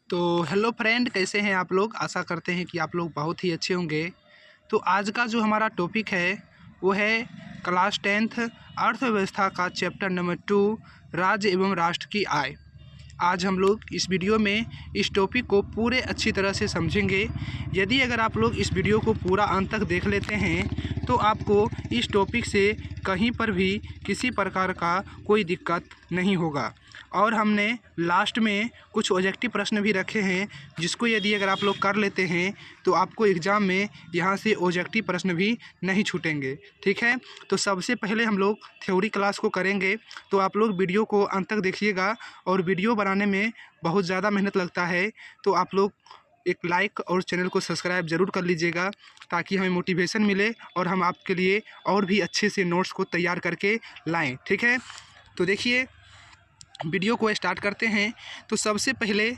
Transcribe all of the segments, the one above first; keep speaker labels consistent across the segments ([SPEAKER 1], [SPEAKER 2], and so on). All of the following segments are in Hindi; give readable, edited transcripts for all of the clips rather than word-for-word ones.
[SPEAKER 1] तो हेलो फ्रेंड, कैसे हैं आप लोग। आशा करते हैं कि आप लोग बहुत ही अच्छे होंगे। तो आज का जो हमारा टॉपिक है वो है क्लास 10th अर्थव्यवस्था का चैप्टर नंबर 2 राज्य एवं राष्ट्र की आय। आज हम लोग इस वीडियो में इस टॉपिक को पूरे अच्छी तरह से समझेंगे। यदि अगर आप लोग इस वीडियो को पूरा अंत तक देख लेते हैं तो आपको इस टॉपिक से कहीं पर भी किसी प्रकार का कोई दिक्कत नहीं होगा। और हमने लास्ट में कुछ ऑब्जेक्टिव प्रश्न भी रखे हैं, जिसको यदि अगर आप लोग कर लेते हैं तो आपको एग्ज़ाम में यहाँ से ऑब्जेक्टिव प्रश्न भी नहीं छूटेंगे। ठीक है, तो सबसे पहले हम लोग थ्योरी क्लास को करेंगे। तो आप लोग वीडियो को अंत तक देखिएगा। और वीडियो बनाने में बहुत ज़्यादा मेहनत लगता है, तो आप लोग एक लाइक और चैनल को सब्सक्राइब ज़रूर कर लीजिएगा, ताकि हमें मोटिवेशन मिले और हम आपके लिए और भी अच्छे से नोट्स को तैयार करके लाएं। ठीक है, तो देखिए वीडियो को स्टार्ट करते हैं। तो सबसे पहले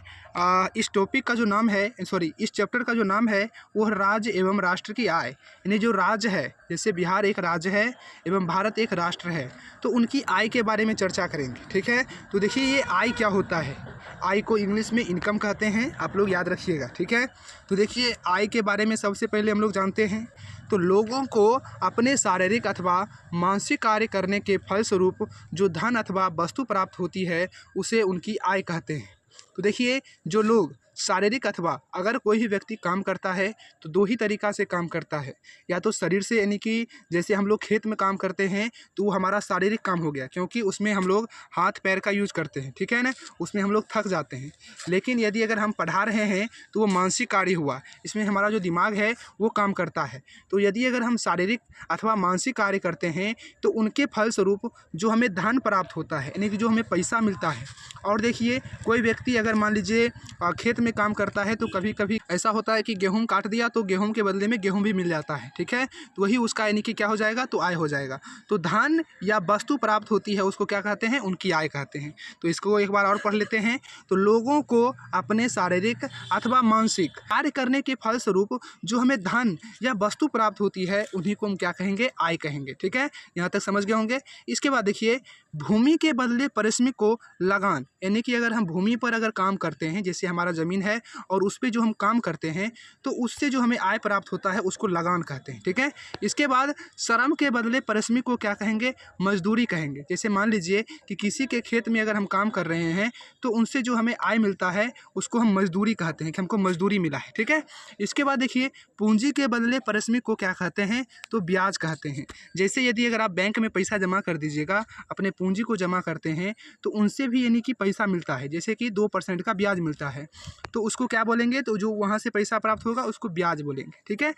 [SPEAKER 1] इस टॉपिक का जो नाम है इस चैप्टर का जो नाम है वो राज्य एवं राष्ट्र की आय। यानी जो राज्य है, जैसे बिहार एक राज्य है एवं भारत एक राष्ट्र है, तो उनकी आय के बारे में चर्चा करेंगे। ठीक है, तो देखिए ये आय क्या होता है। आय को इंग्लिश में इनकम कहते हैं, आप लोग याद रखिएगा। ठीक है, तो देखिए आय के बारे में सबसे पहले हम लोग जानते हैं तो लोगों को अपने शारीरिक अथवा मानसिक कार्य करने के फलस्वरूप जो धन अथवा वस्तु प्राप्त होती है उसे उनकी आय कहते हैं। तो देखिए जो लोग शारीरिक अथवा अगर कोई भी व्यक्ति काम करता है तो दो ही तरीक़ा से काम करता है। या तो शरीर से, यानी कि जैसे हम लोग खेत में काम करते हैं तो वो हमारा शारीरिक काम हो गया, क्योंकि उसमें हम लोग हाथ पैर का यूज़ करते हैं। ठीक है ना, उसमें हम लोग थक जाते हैं। लेकिन यदि अगर हम पढ़ा रहे हैं तो वो मानसिक कार्य हुआ, इसमें हमारा जो दिमाग है वो काम करता है। तो यदि अगर हम शारीरिक अथवा मानसिक कार्य करते हैं तो उनके फलस्वरूप जो हमें धन प्राप्त होता है, यानी कि जो हमें पैसा मिलता है। और देखिए कोई व्यक्ति अगर मान लीजिए खेत में काम करता है तो कभी कभी ऐसा होता है कि गेहूं काट दिया तो गेहूं के बदले में गेहूं भी मिल जाता है। ठीक है, तो वही उसका यानी कि क्या हो जाएगा, तो आय हो जाएगा। तो धन या वस्तु प्राप्त होती है उसको क्या कहते हैं, उनकी आय कहते हैं। तो इसको एक बार और पढ़ लेते हैं। तो लोगों को अपने शारीरिक अथवा मानसिक कार्य करने के फलस्वरूप जो हमें धन या वस्तु प्राप्त होती है उन्हीं को हम क्या कहेंगे, आय कहेंगे। ठीक है, यहाँ तक समझ गए होंगे। इसके बाद देखिए भूमि के बदले पारिश्रमिक को लगान, यानी कि अगर हम भूमि पर अगर काम करते हैं, जैसे हमारा ज़मीन है और उस पर जो हम काम करते हैं तो उससे जो हमें आय प्राप्त होता है उसको लगान कहते हैं। ठीक है, इसके बाद श्रम के बदले पारिश्रमिक को क्या कहेंगे, मजदूरी कहेंगे। जैसे मान लीजिए कि किसी के खेत में अगर हम काम कर रहे हैं तो उनसे जो हमें आय मिलता है उसको हम मजदूरी कहते हैं, कि हमको मजदूरी मिला है। ठीक है, इसके बाद देखिए पूंजी के बदले पारिश्रमिक को क्या कहते हैं, तो ब्याज कहते हैं। जैसे यदि अगर आप बैंक में पैसा जमा कर दीजिएगा, अपने पूंजी को जमा करते हैं तो उनसे भी यानी कि पैसा मिलता है, जैसे कि 2% का ब्याज मिलता है, तो उसको क्या बोलेंगे, तो जो वहाँ से पैसा प्राप्त होगा उसको ब्याज बोलेंगे। ठीक है,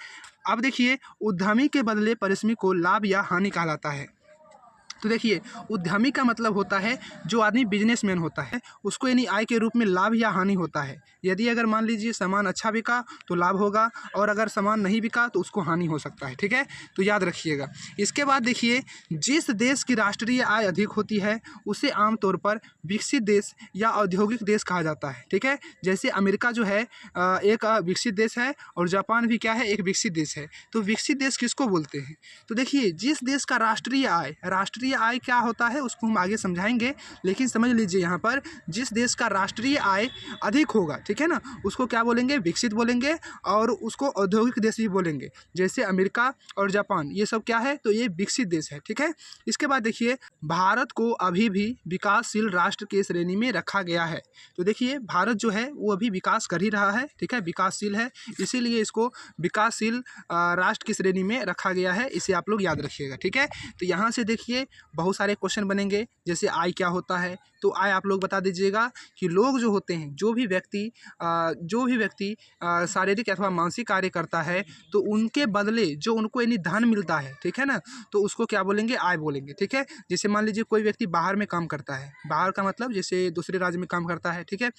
[SPEAKER 1] अब देखिए उद्यमी के बदले पारिश्रमिक को लाभ या हानि कहलाता है। तो देखिए उद्यमी का मतलब होता है जो आदमी बिजनेसमैन होता है उसको यानी आय के रूप में लाभ या हानि होता है। यदि अगर मान लीजिए सामान अच्छा बिका तो लाभ होगा, और अगर सामान नहीं बिका तो उसको हानि हो सकता है। ठीक है, तो याद रखिएगा। इसके बाद देखिए जिस देश की राष्ट्रीय आय अधिक होती है उसे आमतौर पर विकसित देश या औद्योगिक देश कहा जाता है। ठीक है, जैसे अमेरिका जो है एक विकसित देश है और जापान भी क्या है, एक विकसित देश है। तो विकसित देश किसको बोलते हैं, तो देखिए जिस देश का राष्ट्रीय आय क्या होता है उसको हम आगे समझाएंगे, लेकिन समझ लीजिए यहाँ पर जिस देश का राष्ट्रीय आय अधिक होगा, ठीक है ना, उसको क्या बोलेंगे, विकसित बोलेंगे, और उसको औद्योगिक देश भी बोलेंगे। जैसे अमेरिका और जापान ये सब क्या है, तो ये विकसित देश है। ठीक है, इसके बाद देखिए भारत को अभी भी विकासशील राष्ट्र के श्रेणी में रखा गया है। तो देखिए भारत जो है वो अभी विकास कर ही रहा है। ठीक है, विकासशील है, इसीलिए इसको विकासशील राष्ट्र की श्रेणी में रखा गया है, इसे आप लोग याद रखिएगा। ठीक है, तो यहाँ से देखिए बहुत सारे क्वेश्चन बनेंगे। जैसे आय क्या होता है, तो आय आप लोग बता दीजिएगा कि लोग जो होते हैं, जो भी व्यक्ति शारीरिक अथवा मानसिक कार्य करता है तो उनके बदले जो उनको यानी धन मिलता है, ठीक है ना, तो उसको क्या बोलेंगे, आय बोलेंगे। ठीक है, जैसे मान लीजिए कोई व्यक्ति बाहर में काम करता है, बाहर का मतलब जैसे दूसरे राज्य में काम करता है। ठीक है,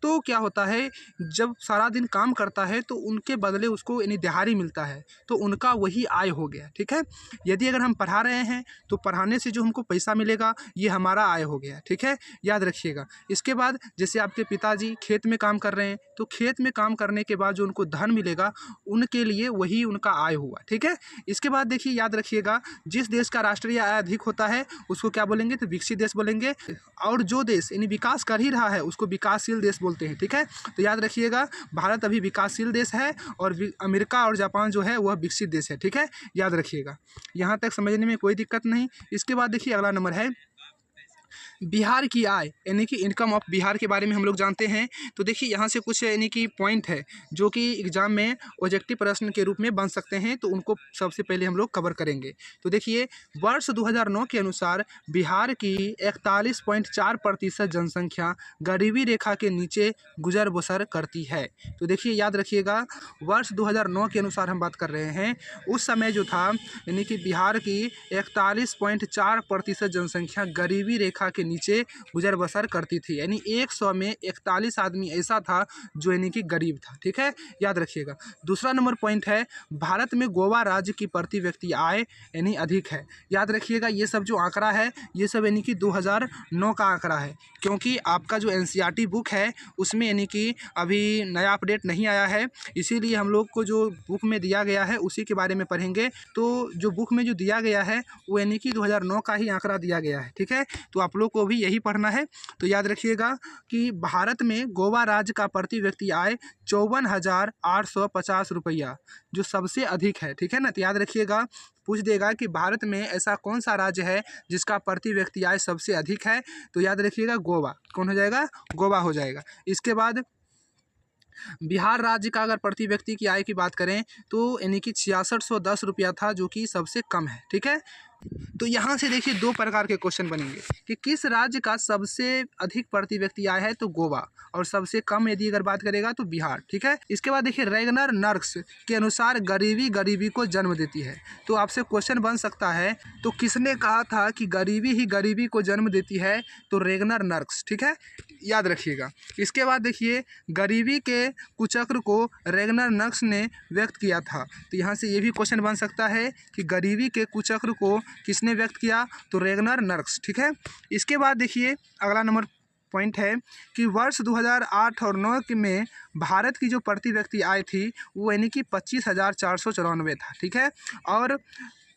[SPEAKER 1] तो क्या होता है जब सारा दिन काम करता है तो उनके बदले उसको यानी दिहाड़ी मिलता है, तो उनका वही आय हो गया। ठीक है, यदि अगर हम पढ़ा रहे हैं तो पढ़ाने से जो हमको पैसा मिलेगा ये हमारा आय हो गया। ठीक है, याद रखिएगा। इसके बाद जैसे आपके पिताजी खेत में काम कर रहे हैं, तो खेत में काम करने के बाद जो उनको धन मिलेगा उनके लिए वही उनका आय हुआ, ठीक है। इसके बाद देखिए याद रखिएगा, जिस देश का राष्ट्रीय आय अधिक होता है उसको क्या बोलेंगे, तो विकसित देश बोलेंगे। और जो देश यानी विकास कर ही रहा है उसको विकासशील देश बोलते हैं, ठीक है। तो याद रखिएगा, भारत अभी विकासशील देश है और अमेरिका और जापान जो है वह विकसित देश है, ठीक है। याद रखिएगा, यहाँ तक समझने में कोई दिक्कत नहीं। इसके बाद देखिए अगला नंबर है बिहार की आय, यानी कि इनकम ऑफ बिहार के बारे में हम लोग जानते हैं। तो देखिए यहाँ से कुछ यानी कि पॉइंट है जो कि एग्जाम में ऑब्जेक्टिव प्रश्न के रूप में बन सकते हैं, तो उनको सबसे पहले हम लोग कवर करेंगे। तो देखिए वर्ष 2009 के अनुसार बिहार की 41.4% जनसंख्या गरीबी रेखा के नीचे गुजर बसर करती है। तो देखिए याद रखिएगा, वर्ष 2009 के अनुसार हम बात कर रहे हैं, उस समय जो था यानी कि बिहार की 41.4% जनसंख्या गरीबी रेखा के नीचे गुजर बसर करती थी, यानी 100 में 41 आदमी ऐसा था जो यानी कि गरीब था, ठीक है। याद रखिएगा। दूसरा नंबर पॉइंट है भारत में गोवा राज्य की प्रति व्यक्ति आय यानी अधिक है। याद रखिएगा, ये सब जो आंकड़ा है ये सब यानी कि 2009 का आंकड़ा है, क्योंकि आपका जो एनसीईआरटी बुक है उसमें यानी कि अभी नया अपडेट नहीं आया है, इसीलिए हम लोग को जो बुक में दिया गया है उसी के बारे में पढ़ेंगे। तो जो बुक में जो दिया गया है वो यानी कि 2009 का ही आंकड़ा दिया गया है, ठीक है। तो आप लोग को भी यही पढ़ना है। तो याद रखिएगा कि भारत में गोवा राज्य का प्रति व्यक्ति आय 54,850 रुपया जो सबसे अधिक है, ठीक है ना। तो याद रखिएगा, पूछ देगा कि भारत में ऐसा कौन सा राज्य है जिसका प्रति व्यक्ति आय सबसे अधिक है, तो याद रखिएगा गोवा। कौन हो जाएगा? गोवा हो जाएगा। इसके बाद बिहार राज्य का अगर प्रति व्यक्ति की आय की बात करें तो यानी कि 6610 रुपया था जो कि सबसे कम है, ठीक है। तो यहाँ से देखिए दो प्रकार के क्वेश्चन बनेंगे कि किस राज्य का सबसे अधिक प्रति व्यक्ति आय है, तो गोवा, और सबसे कम यदि अगर बात करेगा तो बिहार, ठीक है। इसके बाद देखिए रेगनर नर्क्स के अनुसार गरीबी गरीबी को जन्म देती है। तो आपसे क्वेश्चन बन सकता है, तो किसने कहा था कि गरीबी ही गरीबी को जन्म देती है, तो रेगनर नर्क्स, ठीक है। याद रखिएगा। इसके बाद देखिए गरीबी के कुचक्र को रेगनर नर्क्स ने व्यक्त किया था। तो यहाँ से ये भी क्वेश्चन बन सकता है कि गरीबी के कुचक्र को किसने व्यक्त किया, तो रेगनर नर्क्स, ठीक है। इसके बाद देखिए अगला नंबर पॉइंट है कि वर्ष 2008 और 9 में भारत की जो प्रति व्यक्ति आय थी वो यानी कि 25,494 था, ठीक है। और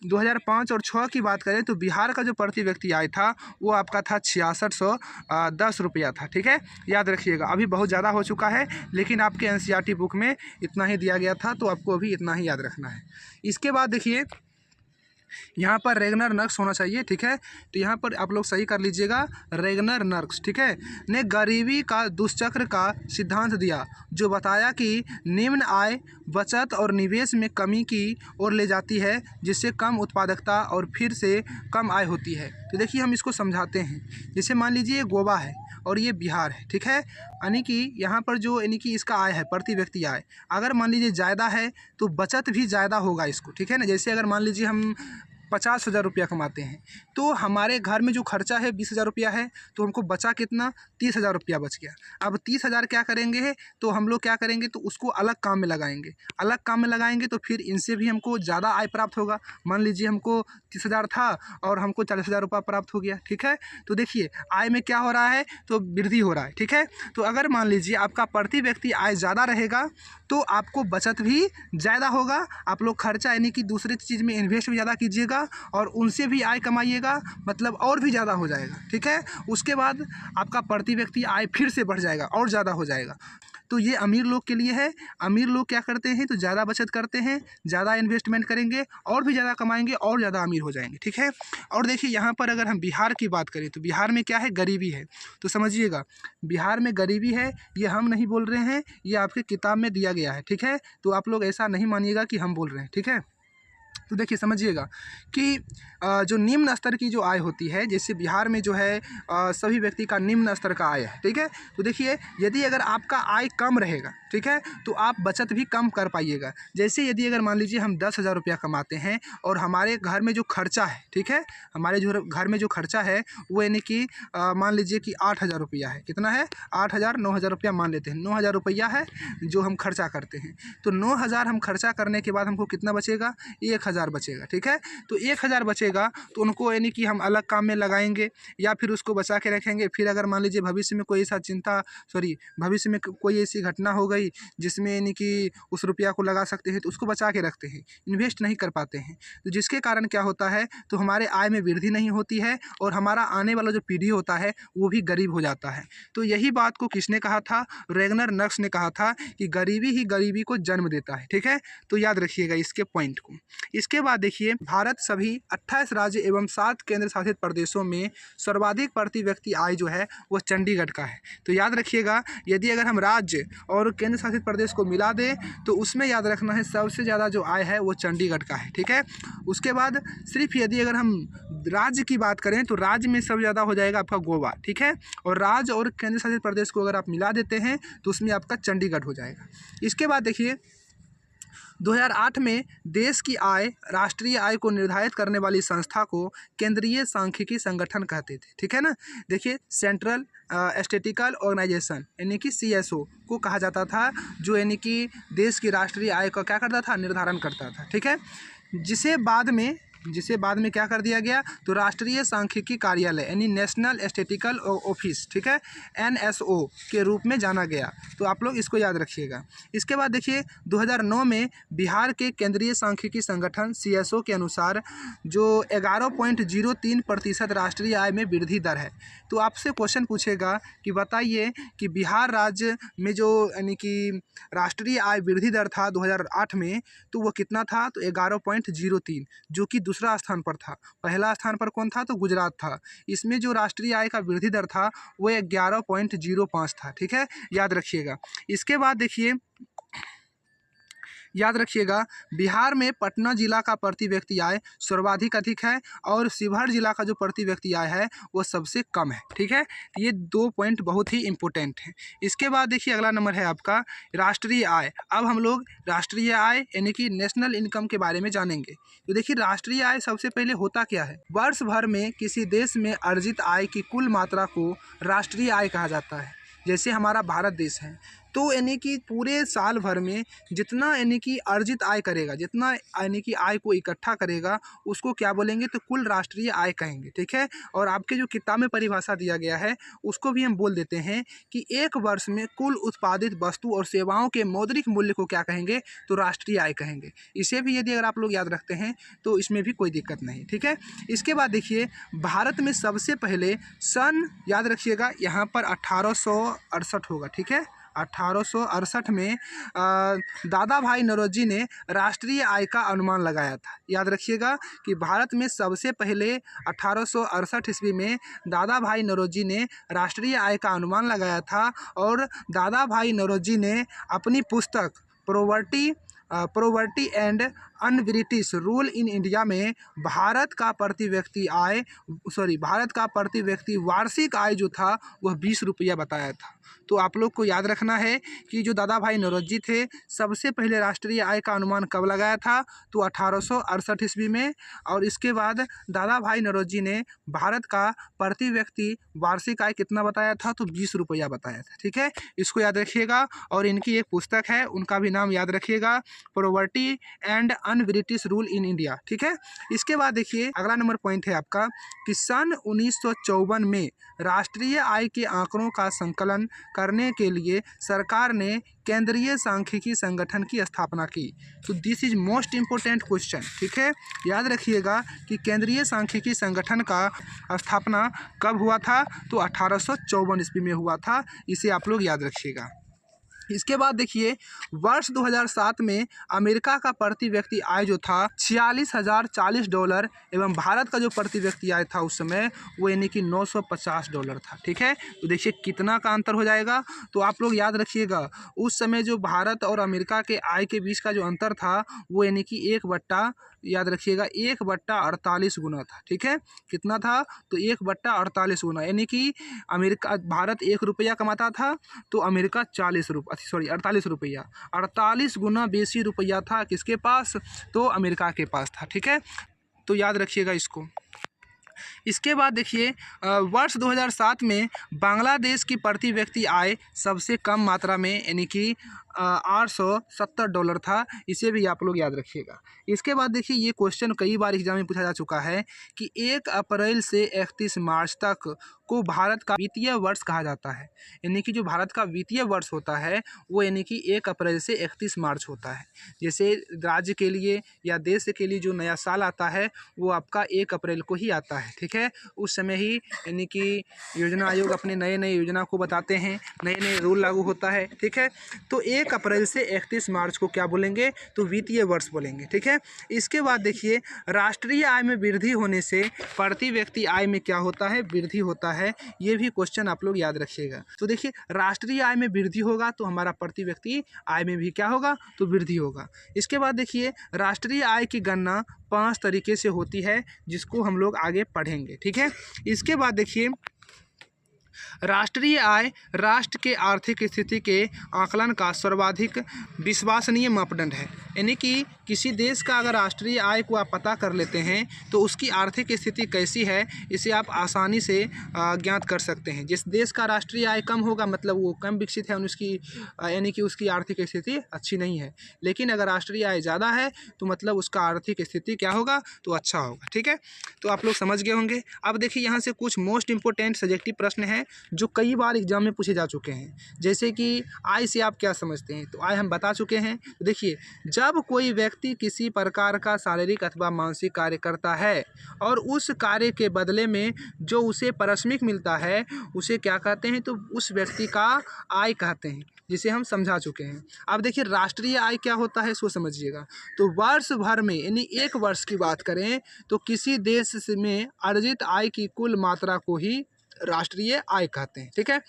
[SPEAKER 1] 2005 और 6 की बात करें तो बिहार का जो प्रति व्यक्ति आय था वो आपका था 6610 रुपया था, ठीक है। याद रखिएगा, अभी बहुत ज़्यादा हो चुका है, लेकिन आपके एनसीईआरटी बुक में इतना ही दिया गया था, तो आपको अभी इतना ही याद रखना है। इसके बाद देखिए यहाँ पर रेगनर नर्क्स होना चाहिए, ठीक है। तो यहाँ पर आप लोग सही कर लीजिएगा, रेगनर नर्क्स, ठीक है, ने गरीबी का दुष्चक्र का सिद्धांत दिया, जो बताया कि निम्न आय बचत और निवेश में कमी की ओर ले जाती है, जिससे कम उत्पादकता और फिर से कम आय होती है। तो देखिए हम इसको समझाते हैं। जैसे मान लीजिए ये गोवा है और ये बिहार है, ठीक है। यानी कि यहाँ पर जो यानी कि इसका आय है प्रति व्यक्ति आय, अगर मान लीजिए ज़्यादा है तो बचत भी ज़्यादा होगा इसको, ठीक है ना। जैसे अगर मान लीजिए हम 50,000 रुपया कमाते हैं तो हमारे घर में जो खर्चा है 20,000 रुपया है, तो हमको बचा कितना, 30,000 रुपया बच गया। अब 30,000 क्या करेंगे, तो हम लोग क्या करेंगे, तो उसको अलग काम में लगाएंगे। अलग काम में लगाएंगे तो फिर इनसे भी हमको ज़्यादा आय प्राप्त होगा। मान लीजिए हमको 30,000 था और हमको 40,000 रुपया प्राप्त हो गया, ठीक है। तो देखिए आय में क्या हो रहा है, तो वृद्धि हो रहा है, ठीक है। तो अगर मान लीजिए आपका प्रति व्यक्ति आय ज़्यादा रहेगा तो आपको बचत भी ज़्यादा होगा। आप लोग खर्चा यानी कि दूसरी चीज़ में इन्वेस्ट भी ज़्यादा कीजिएगा और उनसे भी आय कमाइएगा, मतलब और भी ज़्यादा हो जाएगा, ठीक है। उसके बाद आपका प्रति व्यक्ति आय फिर से बढ़ जाएगा और ज़्यादा हो जाएगा। तो ये अमीर लोग के लिए है। अमीर लोग क्या करते हैं, तो ज़्यादा बचत करते हैं, ज़्यादा इन्वेस्टमेंट करेंगे और भी ज़्यादा कमाएंगे और ज़्यादा अमीर हो जाएंगे, ठीक है। और देखिए यहाँ पर अगर हम बिहार की बात करें तो बिहार में क्या है, गरीबी है। तो समझिएगा बिहार में गरीबी है, ये हम नहीं बोल रहे हैं, ये आपके किताब में दिया गया है, ठीक है। तो आप लोग ऐसा नहीं मानिएगा कि हम बोल रहे हैं, ठीक है। तो देखिए समझिएगा कि जो निम्न स्तर की जो आय होती है, जैसे बिहार में जो है सभी व्यक्ति का निम्न स्तर का आय है, ठीक है। तो देखिए यदि अगर आपका आय कम रहेगा, ठीक है, तो आप बचत भी कम कर पाइएगा। जैसे यदि अगर मान लीजिए हम 10,000 रुपया कमाते हैं और हमारे घर में जो खर्चा है, ठीक है, हमारे जो घर में जो खर्चा है वो यानी कि मान लीजिए कि 8,000 रुपया है। कितना है, 8,000, 9,000 रुपया मान लेते हैं, 9,000 रुपया है जो हम खर्चा करते हैं। तो 9,000 हम खर्चा करने के बाद हमको कितना बचेगा, 1,000 1000 बचेगा, ठीक है। तो 1000 बचेगा तो उनको यानी कि हम अलग काम में लगाएंगे या फिर उसको बचा के रखेंगे। फिर अगर मान लीजिए भविष्य में कोई ऐसा भविष्य में कोई ऐसी घटना हो गई जिसमें यानी कि उस रुपया को लगा सकते हैं तो उसको बचा के रखते हैं, इन्वेस्ट नहीं कर पाते हैं। तो जिसके कारण क्या होता है, तो हमारे आय में वृद्धि नहीं होती है और हमारा आने वाला जो पीढ़ी होता है वो भी गरीब हो जाता है। तो यही बात को किसने कहा था, रेगनर नक्स ने कहा था कि गरीबी ही गरीबी को जन्म देता है, ठीक है। तो याद रखिएगा इसके पॉइंट को। इसके बाद देखिए, भारत सभी 28 राज्य एवं 7 केंद्र शासित प्रदेशों में सर्वाधिक प्रति व्यक्ति आय जो है वो चंडीगढ़ का है। तो याद रखिएगा, यदि अगर हम राज्य और केंद्र शासित प्रदेश को मिला दें तो उसमें याद रखना है सबसे ज़्यादा जो आय है वो चंडीगढ़ का है, ठीक है। उसके बाद सिर्फ यदि अगर हम राज्य की बात करें तो राज्य में सबसे ज़्यादा हो जाएगा आपका गोवा, ठीक है। और राज्य और केंद्र शासित प्रदेश को अगर आप मिला देते हैं तो उसमें आपका चंडीगढ़ हो जाएगा। इसके बाद देखिए, 2008 में देश की आय, राष्ट्रीय आय को निर्धारित करने वाली संस्था को केंद्रीय सांख्यिकी संगठन कहते थे, ठीक है ना। देखिए, सेंट्रल स्टैटिस्टिकल ऑर्गेनाइजेशन यानी कि CSO को कहा जाता था, जो यानी कि देश की राष्ट्रीय आय का क्या करता था, निर्धारण करता था, ठीक है। जिसे बाद में क्या कर दिया गया, तो राष्ट्रीय सांख्यिकी कार्यालय यानी नेशनल स्टैटिस्टिकल ऑफिस, ठीक है, NSO के रूप में जाना गया। तो आप लोग इसको याद रखिएगा। इसके बाद देखिए, 2009 में बिहार के केंद्रीय सांख्यिकी संगठन CSO के अनुसार जो 11.03% राष्ट्रीय आय में वृद्धि दर है। तो आपसे क्वेश्चन पूछेगा कि बताइए कि बिहार राज्य में जो यानी कि राष्ट्रीय आय वृद्धि दर था 2008 में, तो वो कितना था, तो 11.03, जो कि दूसरा स्थान पर था। पहला स्थान पर कौन था, तो गुजरात था। इसमें जो राष्ट्रीय आय का वृद्धि दर था वो 11.05 था, ठीक है, याद रखिएगा। इसके बाद देखिए, याद रखिएगा, बिहार में पटना जिला का प्रति व्यक्ति आय सर्वाधिक अधिक है और शिवहर जिला का जो प्रति व्यक्ति आय है वो सबसे कम है, ठीक है। ये 2 पॉइंट बहुत ही इंपॉर्टेंट हैं। इसके बाद देखिए, अगला नंबर है आपका राष्ट्रीय आय। अब हम लोग राष्ट्रीय आय यानी कि नेशनल इनकम के बारे में जानेंगे। तो देखिए, राष्ट्रीय आय सबसे पहले होता क्या है, वर्ष भर में किसी देश में अर्जित आय की कुल मात्रा को राष्ट्रीय आय कहा जाता है। जैसे हमारा भारत देश है, तो यानी कि पूरे साल भर में जितना यानी कि अर्जित आय करेगा, जितना यानी कि आय को इकट्ठा करेगा, उसको क्या बोलेंगे, तो कुल राष्ट्रीय आय कहेंगे, ठीक है। और आपके जो किताब में परिभाषा दिया गया है उसको भी हम बोल देते हैं कि एक वर्ष में कुल उत्पादित वस्तु और सेवाओं के मौद्रिक मूल्य को क्या कहेंगे, तो राष्ट्रीय आय कहेंगे। इसे भी यदि अगर आप लोग याद रखते हैं तो इसमें भी कोई दिक्कत नहीं, ठीक है। इसके बाद देखिए, भारत में सबसे पहले सन, याद रखिएगा यहाँ पर 1868 होगा, ठीक है। 1868 में दादा भाई नौरोजी ने राष्ट्रीय आय का अनुमान लगाया था। याद रखिएगा कि भारत में सबसे पहले 1868 ईस्वी में दादा भाई नौरोजी ने राष्ट्रीय आय का अनुमान लगाया था और दादा भाई नौरोजी ने अपनी पुस्तक poverty and un-British rule in India में भारत का प्रति व्यक्ति वार्षिक आय जो था वह 20 रुपया बताया था। तो आप लोग को याद रखना है कि जो दादा भाई नौरोजी थे, सबसे पहले राष्ट्रीय आय का अनुमान कब लगाया था, तो 1868 ईस्वी में। और इसके बाद दादा भाई नौरोजी ने भारत का प्रति व्यक्ति वार्षिक आय कितना बताया था, तो 20 रुपया बताया था, ठीक है। इसको याद रखिएगा। और इनकी एक पुस्तक है, उनका भी नाम याद रखिएगा, poverty and un-British rule in India, ठीक है। इसके बाद देखिए, अगला नंबर पॉइंट है आपका कि सन 1954 में राष्ट्रीय आय के आंकड़ों का संकलन करने के लिए सरकार ने केंद्रीय सांख्यिकी संगठन की स्थापना की। तो this is most important question, ठीक है। याद रखिएगा कि केंद्रीय सांख्यिकी संगठन का स्थापना कब हुआ था, तो 1854 ईस्वी में हुआ था। इसे आप लोग याद रखिएगा। इसके बाद देखिए, वर्ष 2007 में अमेरिका का प्रति व्यक्ति आय जो था $46,040 एवं भारत का जो प्रति व्यक्ति आय था उस समय वो यानी कि $950 था, ठीक है। तो देखिए कितना का अंतर हो जाएगा। तो आप लोग याद रखिएगा, उस समय जो भारत और अमेरिका के आय के बीच का जो अंतर था वो यानी कि 1/48 गुना था, ठीक है। कितना था, तो 1/48 गुना, यानी कि भारत 1 रुपया कमाता था तो अमेरिका 48 रुपया, 48 गुना बेसी रुपया था किसके पास, तो अमेरिका के पास था, ठीक है। तो याद रखिएगा इसको। इसके बाद देखिए वर्ष 2007 में बांग्लादेश की प्रति व्यक्ति आय सबसे कम मात्रा में यानी कि $870 था। इसे भी आप लोग याद रखिएगा। इसके बाद देखिए ये क्वेश्चन कई बार एग्जाम में पूछा जा चुका है कि 1 अप्रैल से 31 मार्च तक को भारत का वित्तीय वर्ष कहा जाता है। यानी कि जो भारत का वित्तीय वर्ष होता है वो यानी कि 1 अप्रैल से 31 मार्च होता है। जैसे राज्य के लिए या देश के लिए जो नया साल आता है वो आपका 1 अप्रैल को ही आता है, ठीक है। उस समय ही यानी कि योजना आयोग अपने नए नए योजना को बताते हैं, नए नए रूल लागू होता है, ठीक है। तो 1 अप्रैल से 31 मार्च को क्या बोलेंगे, तो वित्तीय वर्ष बोलेंगे, ठीक है। इसके बाद देखिए राष्ट्रीय आय में वृद्धि होने से प्रति व्यक्ति आय में क्या होता है, वृद्धि होता है। ये भी क्वेश्चन आप लोग याद रखिएगा। तो देखिए राष्ट्रीय आय में वृद्धि होगा तो हमारा प्रति व्यक्ति आय में भी क्या होगा, तो वृद्धि होगा। इसके बाद देखिए राष्ट्रीय आय की गणना 5 तरीके से होती है जिसको हम लोग आगे पढ़ेंगे, ठीक है। इसके बाद देखिए राष्ट्रीय आय राष्ट्र के आर्थिक स्थिति के आकलन का सर्वाधिक विश्वसनीय मापदंड है। यानी कि किसी देश का अगर राष्ट्रीय आय को आप पता कर लेते हैं तो उसकी आर्थिक स्थिति कैसी है इसे आप आसानी से ज्ञात कर सकते हैं। जिस देश का राष्ट्रीय आय कम होगा मतलब वो कम विकसित है, उसकी यानी कि उसकी आर्थिक स्थिति अच्छी नहीं है। लेकिन अगर राष्ट्रीय आय ज़्यादा है तो मतलब उसका आर्थिक स्थिति क्या होगा, तो अच्छा होगा, ठीक है। तो आप लोग समझ गए होंगे। अब देखिए यहाँ से कुछ मोस्ट इंपॉर्टेंट सब्जेक्टिव प्रश्न हैं जो कई बार एग्जाम में पूछे जा चुके हैं। जैसे कि आय से आप क्या समझते हैं, तो आय हम बता चुके हैं। तो देखिए जब कोई व्यक्ति किसी प्रकार का शारीरिक अथवा मानसिक कार्य करता है और उस कार्य के बदले में जो उसे पारिश्रमिक मिलता है उसे क्या कहते हैं, तो उस व्यक्ति का आय कहते हैं, जिसे हम समझा चुके हैं। अब देखिए राष्ट्रीय आय क्या होता है सो समझिएगा। तो वर्ष भर में यानी एक वर्ष की बात करें तो किसी देश में अर्जित आय की कुल मात्रा को ही राष्ट्रीय आय कहते हैं, ठीक है।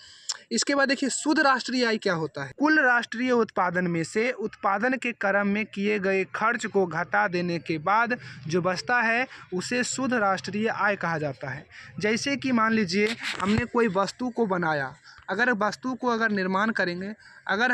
[SPEAKER 1] इसके बाद देखिए शुद्ध राष्ट्रीय आय क्या होता है, कुल राष्ट्रीय उत्पादन में से उत्पादन के क्रम में किए गए खर्च को घटा देने के बाद जो बचता है उसे शुद्ध राष्ट्रीय आय कहा जाता है। जैसे कि मान लीजिए हमने कोई वस्तु को बनाया, अगर वस्तु को निर्माण करेंगे, अगर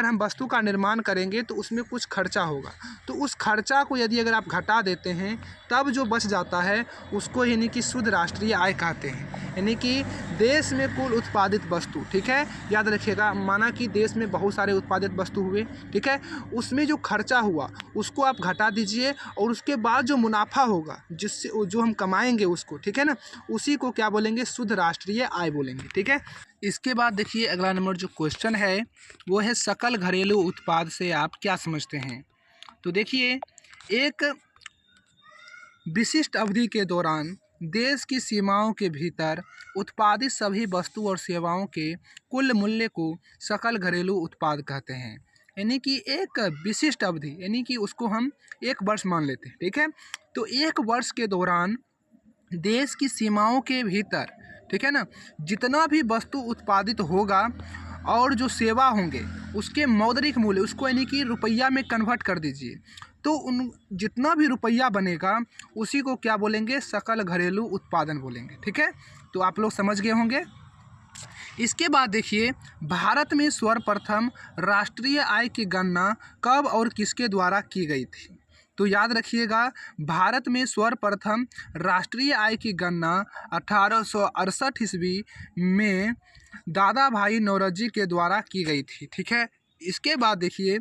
[SPEAKER 1] हम वस्तु का निर्माण करेंगे तो उसमें कुछ खर्चा होगा, तो उस खर्चा को यदि अगर आप घटा देते हैं तब जो बच जाता है उसको यानी कि शुद्ध राष्ट्रीय आय कहते हैं। यानी कि देश में कुल उत्पादित वस्तु, ठीक है, याद रखिएगा। माना कि देश में बहुत सारे उत्पादित वस्तु हुए, ठीक है, उसमें जो खर्चा हुआ उसको आप घटा दीजिए और उसके बाद जो मुनाफा होगा जिससे जो हम कमाएंगे उसको, ठीक है ना, उसी को क्या बोलेंगे, शुद्ध राष्ट्रीय आय बोलेंगे, ठीक है। इसके बाद देखिए अगला नंबर जो क्वेश्चन है वो है सकल घरेलू उत्पाद से आप क्या समझते हैं। तो देखिए एक विशिष्ट अवधि के दौरान देश की सीमाओं के भीतर उत्पादित सभी वस्तु और सेवाओं के कुल मूल्य को सकल घरेलू उत्पाद कहते हैं। यानी कि एक विशिष्ट अवधि यानी कि उसको हम 1 वर्ष मान लेते हैं, ठीक है। तो 1 वर्ष के दौरान देश की सीमाओं के भीतर, ठीक है ना, जितना भी वस्तु उत्पादित होगा और जो सेवा होंगे उसके मौद्रिक मूल्य उसको यानी कि रुपया में कन्वर्ट कर दीजिए, तो उन जितना भी रुपया बनेगा उसी को क्या बोलेंगे, सकल घरेलू उत्पादन बोलेंगे, ठीक है। तो आप लोग समझ गए होंगे। इसके बाद देखिए भारत में सर्वप्रथम राष्ट्रीय आय की गणना कब और किसके द्वारा की गई थी। तो याद रखिएगा भारत में सर्वप्रथम राष्ट्रीय आय की गणना 1868 ईस्वी में दादा भाई नौरोजी के द्वारा की गई थी, ठीक है। इसके बाद देखिए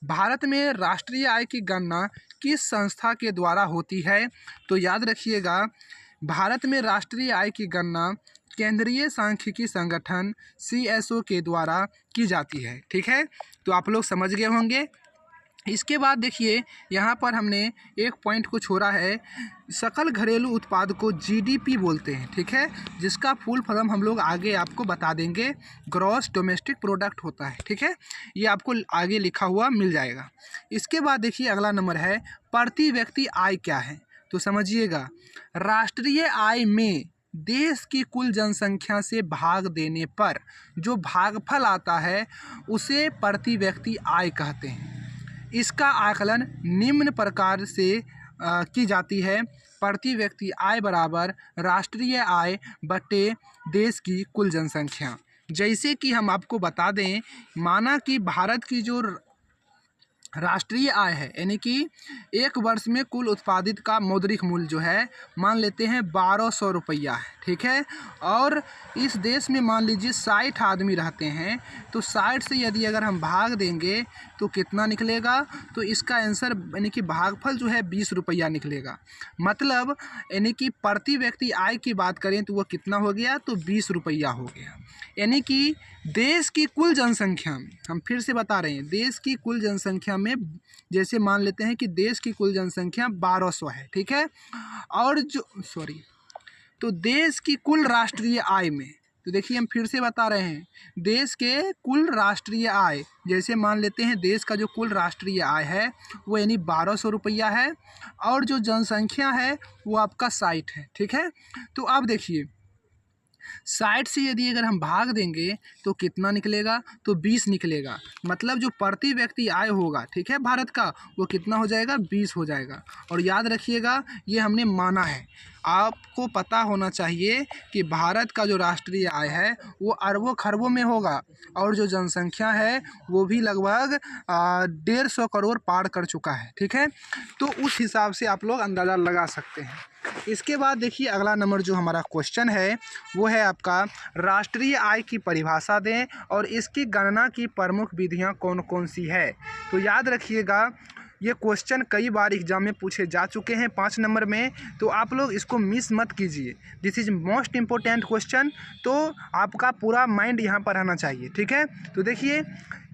[SPEAKER 1] भारत में राष्ट्रीय आय की गणना किस संस्था के द्वारा होती है। तो याद रखिएगा भारत में राष्ट्रीय आय की गणना केंद्रीय सांख्यिकी संगठन CSO के द्वारा की जाती है, ठीक है। तो आप लोग समझ गए होंगे। इसके बाद देखिए यहाँ पर हमने एक पॉइंट को छोड़ा है, सकल घरेलू उत्पाद को GDP बोलते हैं, ठीक है, जिसका फुल फॉर्म हम लोग आगे आपको बता देंगे, ग्रॉस डोमेस्टिक प्रोडक्ट होता है, ठीक है, ये आपको आगे लिखा हुआ मिल जाएगा। इसके बाद देखिए अगला नंबर है प्रति व्यक्ति आय क्या है। तो समझिएगा राष्ट्रीय आय में देश की कुल जनसंख्या से भाग देने पर जो भागफल आता है उसे प्रति व्यक्ति आय कहते हैं। इसका आकलन निम्न प्रकार से की जाती है, प्रति व्यक्ति आय बराबर राष्ट्रीय आय बटे देश की कुल जनसंख्या। जैसे कि हम आपको बता दें, माना कि भारत की जो राष्ट्रीय आय है, यानी कि एक वर्ष में कुल उत्पादित का मौद्रिक मूल्य जो है मान लेते हैं 1200 रुपया है, ठीक है। और इस देश में मान लीजिए 60 आदमी रहते हैं, तो 60 से यदि अगर हम भाग देंगे तो कितना निकलेगा, तो इसका आंसर यानी कि भागफल जो है 20 रुपया निकलेगा। मतलब यानी कि प्रति व्यक्ति आय की बात करें तो वो कितना हो गया, तो 20 रुपया हो गया। यानी कि देश की कुल जनसंख्या में, हम फिर से बता रहे हैं, देश की कुल जनसंख्या में जैसे मान लेते हैं कि देश की कुल जनसंख्या 1200 है, ठीक है। और तो देश की कुल राष्ट्रीय आय में, तो देखिए हम फिर से बता रहे हैं, देश के कुल राष्ट्रीय आय, जैसे मान लेते हैं देश का जो कुल राष्ट्रीय आय है वो यानी 1200 रुपया है, और जो जनसंख्या है वो आपका 60 है, ठीक है। तो अब देखिए 60 से यदि अगर हम भाग देंगे तो कितना निकलेगा, तो 20 निकलेगा। मतलब जो प्रति व्यक्ति आय होगा, ठीक है, भारत का, वो कितना हो जाएगा, 20 हो जाएगा। और याद रखिएगा ये हमने माना है, आपको पता होना चाहिए कि भारत का जो राष्ट्रीय आय है वो अरबों खरबों में होगा, और जो जनसंख्या है वो भी लगभग 150 करोड़ पार कर चुका है, ठीक है। तो उस हिसाब से आप लोग अंदाज़ा लगा सकते हैं। इसके बाद देखिए अगला नंबर जो हमारा क्वेश्चन है वो है आपका, राष्ट्रीय आय की परिभाषा दें और इसकी गणना की प्रमुख विधियां कौन कौन सी है। तो याद रखिएगा ये क्वेश्चन कई बार एग्जाम में पूछे जा चुके हैं 5 नंबर में, तो आप लोग इसको मिस मत कीजिए। This is most important question, तो आपका पूरा माइंड यहाँ पर रहना चाहिए, ठीक है। तो देखिए,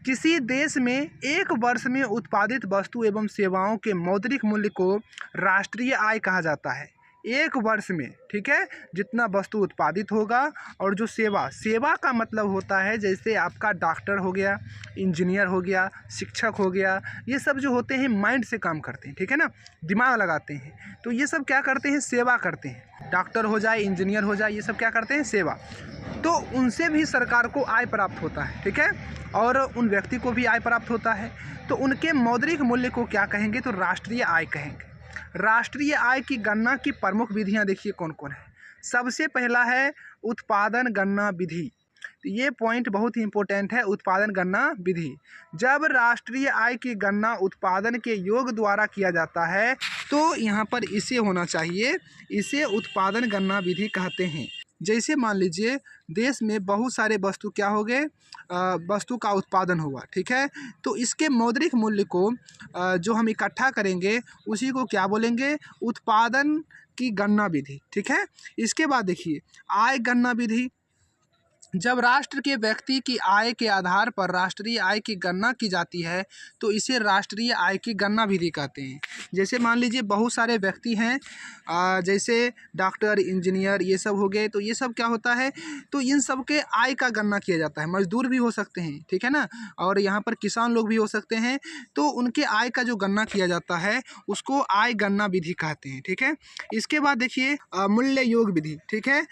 [SPEAKER 1] किसी देश में एक वर्ष में उत्पादित वस्तु एवं सेवाओं के मौद्रिक मूल्य को राष्ट्रीय आय कहा जाता है। एक वर्ष में, ठीक है, जितना वस्तु उत्पादित होगा, और जो सेवा का मतलब होता है जैसे आपका डॉक्टर हो गया, इंजीनियर हो गया, शिक्षक हो गया, ये सब जो होते हैं माइंड से काम करते हैं, ठीक है ना, दिमाग लगाते हैं। तो ये सब क्या करते हैं, सेवा करते हैं। डॉक्टर हो जाए, इंजीनियर हो जाए, ये सब क्या करते हैं, सेवा। तो उनसे भी सरकार को आय प्राप्त होता है, ठीक है, और उन व्यक्ति को भी आय प्राप्त होता है। तो उनके मौद्रिक मूल्य को क्या कहेंगे, तो राष्ट्रीय आय कहेंगे। राष्ट्रीय आय की गणना की प्रमुख विधियां देखिए कौन कौन है। सबसे पहला है उत्पादन गणना विधि। तो ये पॉइंट बहुत ही इंपॉर्टेंट है, उत्पादन गणना विधि। जब राष्ट्रीय आय की गणना उत्पादन के योग द्वारा किया जाता है तो यहाँ पर इसे होना चाहिए, इसे उत्पादन गणना विधि कहते हैं। जैसे मान लीजिए देश में बहुत सारे वस्तु क्या हो गए, वस्तु का उत्पादन हुआ, ठीक है। तो इसके मौद्रिक मूल्य को जो हम इकट्ठा करेंगे उसी को क्या बोलेंगे, उत्पादन की गणना विधि, ठीक है। इसके बाद देखिए आय गणना विधि। जब राष्ट्र के व्यक्ति की आय के आधार पर राष्ट्रीय आय की गणना की जाती है तो इसे राष्ट्रीय आय की गणना विधि कहते हैं। जैसे मान लीजिए बहुत सारे व्यक्ति हैं, जैसे डॉक्टर, इंजीनियर, ये सब हो गए, तो ये सब क्या होता है, तो इन सब के आय का गणना किया जाता है। मजदूर भी हो सकते हैं, ठीक है ना, और यहाँ पर किसान लोग भी हो सकते हैं, तो उनके आय का जो गणना किया जाता है उसको आय गणना विधि कहते हैं, ठीक है। इसके बाद देखिए मूल्य योग विधि, ठीक है।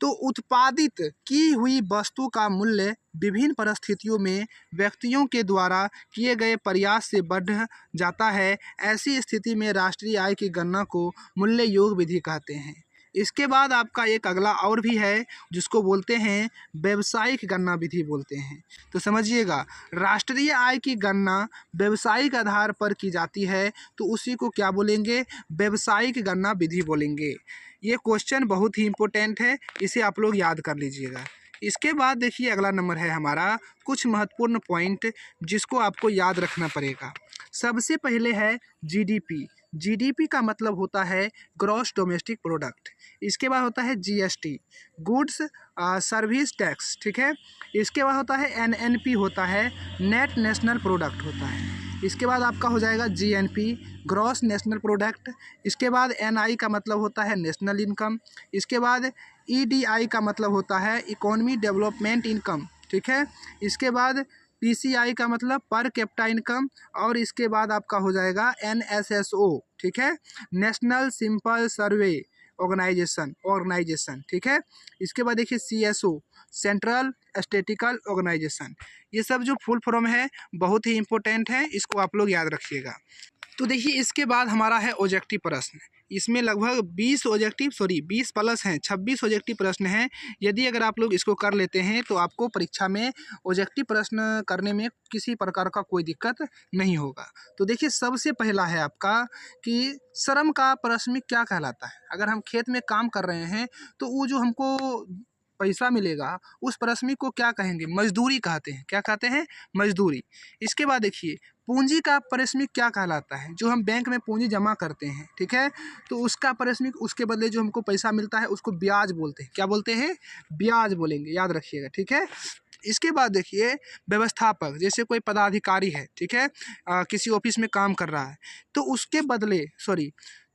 [SPEAKER 1] तो उत्पादित की हुई वस्तु का मूल्य विभिन्न परिस्थितियों में व्यक्तियों के द्वारा किए गए प्रयास से बढ़ जाता है। ऐसी स्थिति में राष्ट्रीय आय की गणना को मूल्य योग विधि कहते हैं। इसके बाद आपका एक अगला और भी है जिसको बोलते हैं व्यावसायिक गणना विधि बोलते हैं। तो समझिएगा, राष्ट्रीय आय की गणना व्यावसायिक आधार पर की जाती है तो उसी को क्या बोलेंगे, व्यावसायिक गणना विधि बोलेंगे। ये क्वेश्चन बहुत ही इंपॉर्टेंट है, इसे आप लोग याद कर लीजिएगा। इसके बाद देखिए अगला नंबर है हमारा कुछ महत्वपूर्ण पॉइंट जिसको आपको याद रखना पड़ेगा। सबसे पहले है जीडीपी। जीडीपी का मतलब होता है ग्रॉस डोमेस्टिक प्रोडक्ट। इसके बाद होता है जीएसटी, गुड्स सर्विस टैक्स, ठीक है। इसके बाद होता है एनएनपी, होता है नेट नेशनल प्रोडक्ट होता है। इसके बाद आपका हो जाएगा जीएनपी, ग्रॉस नेशनल प्रोडक्ट। इसके बाद एनआई का मतलब होता है नेशनल इनकम। इसके बाद ईडीआई का मतलब होता है इकोनॉमी डेवलपमेंट इनकम, ठीक है। इसके बाद पीसीआई का मतलब पर कैपिटा इनकम, और इसके बाद आपका हो जाएगा एनएसएसओ, ठीक है, नेशनल सिंपल सर्वे ऑर्गेनाइजेशन, ठीक है। इसके बाद देखिए सीएसओ, सेंट्रल स्टैटिस्टिकल ऑर्गेनाइजेशन। ये सब जो फुल फॉर्म है बहुत ही इंपॉर्टेंट है, इसको आप लोग याद रखिएगा। तो देखिए इसके बाद हमारा है ऑब्जेक्टिव प्रश्न। इसमें लगभग 20 प्लस हैं, 26 ऑब्जेक्टिव प्रश्न हैं। यदि अगर आप लोग इसको कर लेते हैं तो आपको परीक्षा में ऑब्जेक्टिव प्रश्न करने में किसी प्रकार का कोई दिक्कत नहीं होगा। तो देखिए, सबसे पहला है आपका कि श्रम का पारिश्रमिक क्या कहलाता है। अगर हम खेत में काम कर रहे हैं तो वो जो हमको पैसा मिलेगा उस पारिश्रमिक को क्या कहेंगे, मजदूरी कहते हैं। क्या कहते हैं, मजदूरी। इसके बाद देखिए, पूंजी का पारिश्रमिक क्या कहलाता है। जो हम बैंक में पूंजी जमा करते हैं, ठीक है, तो उसका पारिश्रमिक, उसके बदले जो हमको पैसा मिलता है उसको ब्याज बोलते हैं। क्या बोलते हैं, ब्याज बोलेंगे, याद रखिएगा, ठीक है। इसके बाद देखिए, व्यवस्थापक, जैसे कोई पदाधिकारी है, ठीक है, किसी ऑफिस में काम कर रहा है, तो उसके बदले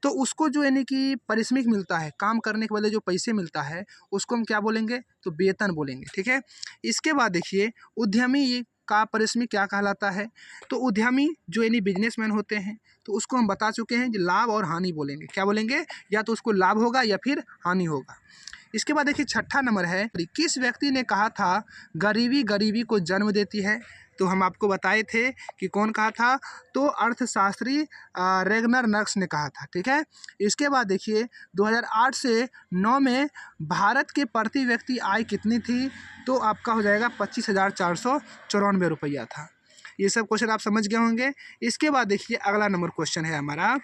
[SPEAKER 1] तो उसको जो यानी कि पारिश्रमिक मिलता है, काम करने के बदले जो पैसे मिलता है उसको हम क्या बोलेंगे, तो वेतन बोलेंगे, ठीक है। इसके बाद देखिए, उद्यमी का पारिश्रमिक क्या कहलाता है। तो उद्यमी जो यानी बिजनेसमैन होते हैं, तो उसको हम बता चुके हैं कि लाभ और हानि बोलेंगे। क्या बोलेंगे, या तो उसको लाभ होगा या फिर हानि होगा। इसके बाद देखिए, छठा नंबर है, किस व्यक्ति ने कहा था गरीबी गरीबी को जन्म देती है। तो हम आपको बताए थे कि कौन कहा था, तो अर्थशास्त्री रेगनर नक्स ने कहा था, ठीक है। इसके बाद देखिए, 2008 से 9 में भारत के प्रति व्यक्ति आय कितनी थी। तो आपका हो जाएगा 25,494 रुपया था। ये सब क्वेश्चन आप समझ गए होंगे। इसके बाद देखिए, अगला नंबर क्वेश्चन है हमारा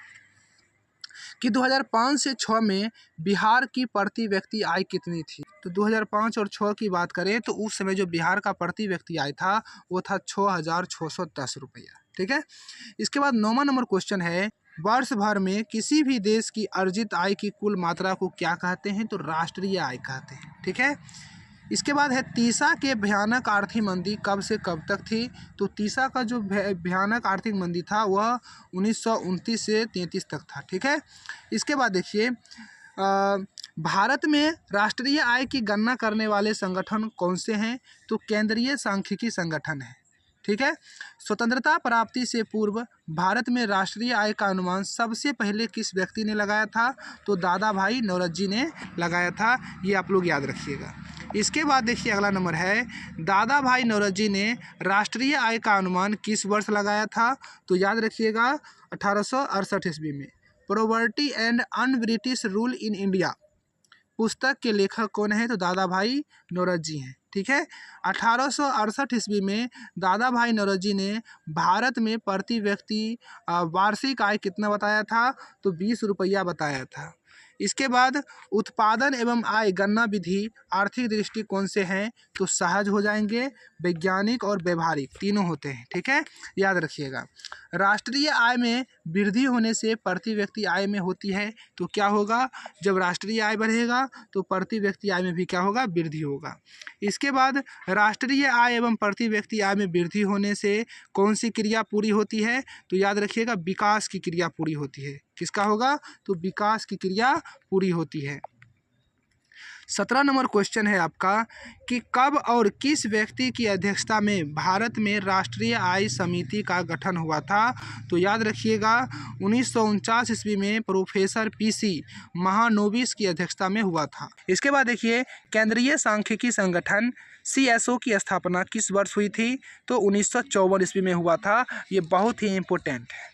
[SPEAKER 1] कि 2005 से 6 में बिहार की प्रति व्यक्ति आय कितनी थी। तो 2005 और 6 की बात करें तो उस समय जो बिहार का प्रति व्यक्ति आय था वो था 6,610 रुपया, ठीक है। इसके बाद 9वां नंबर क्वेश्चन है, वर्ष भर में किसी भी देश की अर्जित आय की कुल मात्रा को क्या कहते हैं। तो राष्ट्रीय आय कहते हैं, ठीक है। इसके बाद है, तीसा के भयानक आर्थिक मंदी कब से कब तक थी। तो तीसा का जो भयानक आर्थिक मंदी था वह 1929 से 33 तक था, ठीक है। इसके बाद देखिए, भारत में राष्ट्रीय आय की गणना करने वाले संगठन कौन से हैं। तो केंद्रीय सांख्यिकी संगठन है, ठीक है। स्वतंत्रता प्राप्ति से पूर्व भारत में राष्ट्रीय आय का अनुमान सबसे पहले किस व्यक्ति ने लगाया था। तो दादा भाई नौरोजी ने लगाया था। ये आप लोग याद रखिएगा। इसके बाद देखिए, अगला नंबर है, दादा भाई नौरोजी ने राष्ट्रीय आय का अनुमान किस वर्ष लगाया था। तो याद रखिएगा, 1868 ईस्वी में। Poverty and un British rule in India पुस्तक के लेखक कौन है। तो दादा भाई नौरोजी हैं, ठीक है। 1868 ईस्वी में दादा भाई नौरोजी ने भारत में प्रति व्यक्ति वार्षिक आय कितना बताया था। तो 20 रुपया बताया था। इसके बाद, उत्पादन एवं आय गणना विधि आर्थिक दृष्टिकोण से हैं। तो सहज हो जाएंगे, वैज्ञानिक और व्यवहारिक तीनों होते हैं, ठीक है, याद रखिएगा। राष्ट्रीय आय में वृद्धि होने से प्रति व्यक्ति आय में होती है। तो क्या होगा, जब राष्ट्रीय आय बढ़ेगा तो प्रति व्यक्ति आय में भी क्या होगा, वृद्धि होगा। इसके बाद, राष्ट्रीय आय एवं प्रति व्यक्ति आय में वृद्धि होने से कौन सी क्रिया पूरी होती है। तो याद रखिएगा, विकास की क्रिया पूरी होती है। किसका होगा, तो विकास की क्रिया पूरी होती है। 17 नंबर क्वेश्चन है आपका कि कब और किस व्यक्ति की अध्यक्षता में भारत में राष्ट्रीय आय समिति का गठन हुआ था। तो याद रखिएगा, 1949 ईस्वी में प्रोफेसर PC महानोबिस की अध्यक्षता में हुआ था। इसके बाद देखिए, केंद्रीय सांख्यिकी संगठन CSO की स्थापना किस वर्ष हुई थी। तो 1954 ईस्वी में हुआ था। ये बहुत ही इम्पोर्टेंट है।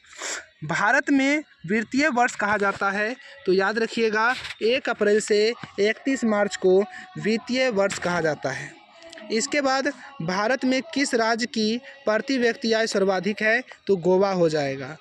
[SPEAKER 1] भारत में वित्तीय वर्ष कहा जाता है। तो याद रखिएगा, 1 अप्रैल से 31 मार्च को वित्तीय वर्ष कहा जाता है। इसके बाद, भारत में किस राज्य की प्रति व्यक्ति आय सर्वाधिक है। तो गोवा हो जाएगा।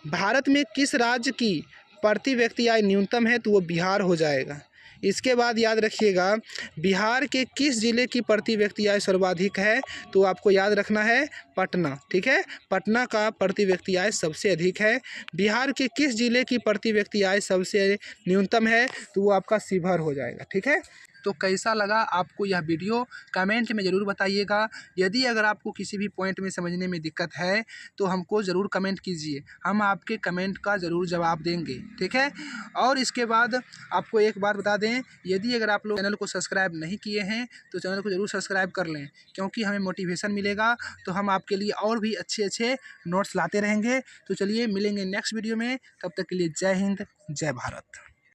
[SPEAKER 1] भारत में किस राज्य की प्रति व्यक्ति आय न्यूनतम है। तो वो बिहार हो जाएगा। इसके बाद याद रखिएगा, बिहार के किस जिले की प्रति व्यक्ति आय सर्वाधिक है। तो आपको याद रखना है, पटना, ठीक है, पटना का प्रति व्यक्ति आय सबसे अधिक है। बिहार के किस जिले की प्रति व्यक्ति आय सबसे न्यूनतम है। तो वो आपका शिवहर हो जाएगा, ठीक है। तो कैसा लगा आपको यह वीडियो, कमेंट में ज़रूर बताइएगा। यदि अगर आपको किसी भी पॉइंट में समझने में दिक्कत है तो हमको ज़रूर कमेंट कीजिए, हम आपके कमेंट का ज़रूर जवाब देंगे, ठीक है। और इसके बाद आपको एक बात बता दें, यदि अगर आप लोग चैनल को सब्सक्राइब नहीं किए हैं तो चैनल को ज़रूर सब्सक्राइब कर लें, क्योंकि हमें मोटिवेशन मिलेगा तो हम आपके लिए और भी अच्छे अच्छे नोट्स लाते रहेंगे। तो चलिए, मिलेंगे नेक्स्ट वीडियो में, तब तक के लिए जय हिंद, जय भारत।